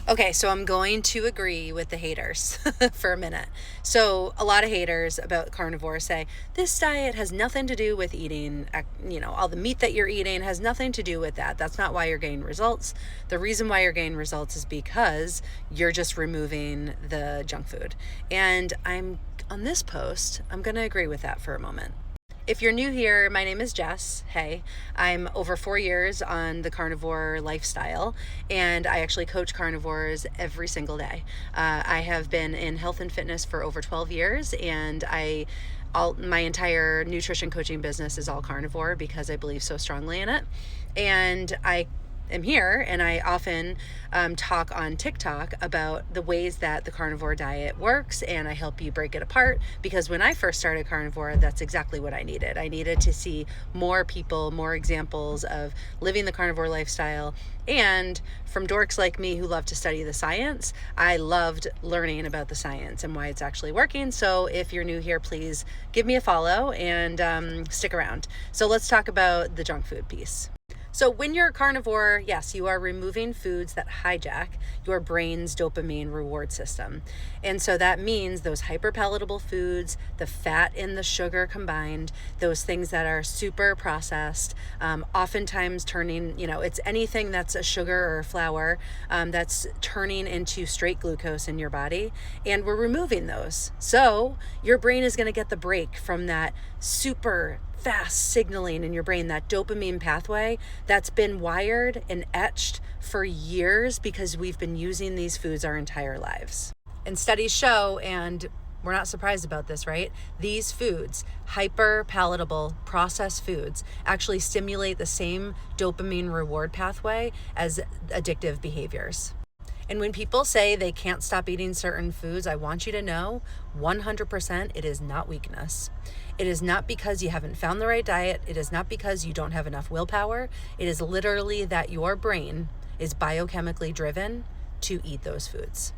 Okay, so I'm going to agree with the haters for a minute. So a lot of haters about carnivore say this diet has nothing to do with eating, all the meat that you're eating has nothing to do with that. That's not why you're getting results. The reason why you're getting results is because you're just removing the junk food. And on this post, I'm going to agree with that for a moment. If you're new here, my name is Jess. Hey, I'm over 4 years on the carnivore lifestyle, and I actually coach carnivores every single day. I have been in health and fitness for over 12 years, and my entire nutrition coaching business is all carnivore because I believe so strongly in it. And I am here, and I often talk on TikTok about the ways that the carnivore diet works, and I help you break it apart, because when I first started carnivore, that's exactly what I needed. I needed to see more people, more examples of living the carnivore lifestyle, and from dorks like me who love to study the science, I loved learning about the science and why it's actually working. So if you're new here, please give me a follow and stick around. So let's talk about the junk food piece. So when you're a carnivore, yes, you are removing foods that hijack your brain's dopamine reward system. And so that means those hyper-palatable foods, the fat and the sugar combined, those things that are super processed, oftentimes turning, it's anything that's a sugar or a flour that's turning into straight glucose in your body. And we're removing those. So your brain is going to get the break from that super fast signaling in your brain, that dopamine pathway that's been wired and etched for years because we've been using these foods our entire lives. And studies show, and we're not surprised about this, right? These foods, hyper-palatable processed foods, actually stimulate the same dopamine reward pathway as addictive behaviors. And when people say they can't stop eating certain foods, I want you to know 100% it is not weakness. It is not because you haven't found the right diet. It is not because you don't have enough willpower. It is literally that your brain is biochemically driven to eat those foods.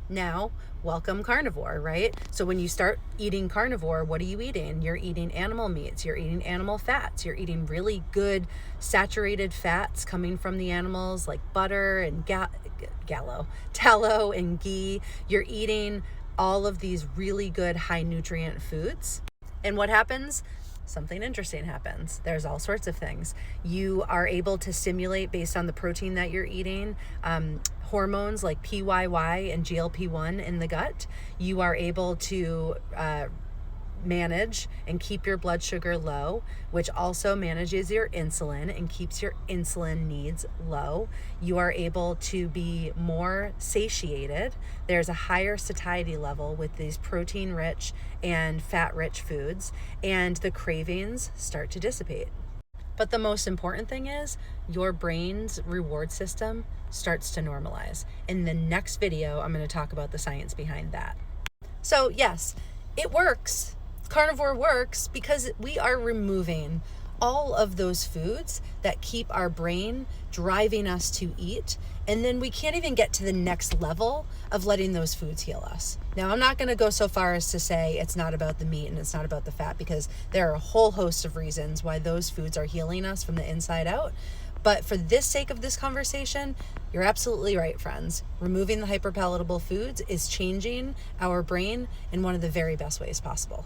Now, welcome carnivore, right? So when you start eating carnivore, what are you eating? You're eating animal meats, you're eating animal fats, you're eating really good saturated fats coming from the animals like butter and tallow and ghee. You're eating all of these really good high nutrient foods. And what happens? Something interesting happens. There's all sorts of things. You are able to stimulate based on the protein that you're eating, hormones like PYY and GLP-1 in the gut. You are able to manage and keep your blood sugar low, which also manages your insulin and keeps your insulin needs low. You are able to be more satiated. There's a higher satiety level with these protein-rich and fat-rich foods, and the cravings start to dissipate. But the most important thing is your brain's reward system starts to normalize. In the next video, I'm going to talk about the science behind that. So yes, it works. Carnivore works because we are removing all of those foods that keep our brain driving us to eat, and then we can't even get to the next level of letting those foods heal us. Now, I'm not going to go so far as to say it's not about the meat and it's not about the fat, because there are a whole host of reasons why those foods are healing us from the inside out. But for the sake of this conversation, you're absolutely right, friends. Removing the hyperpalatable foods is changing our brain in one of the very best ways possible.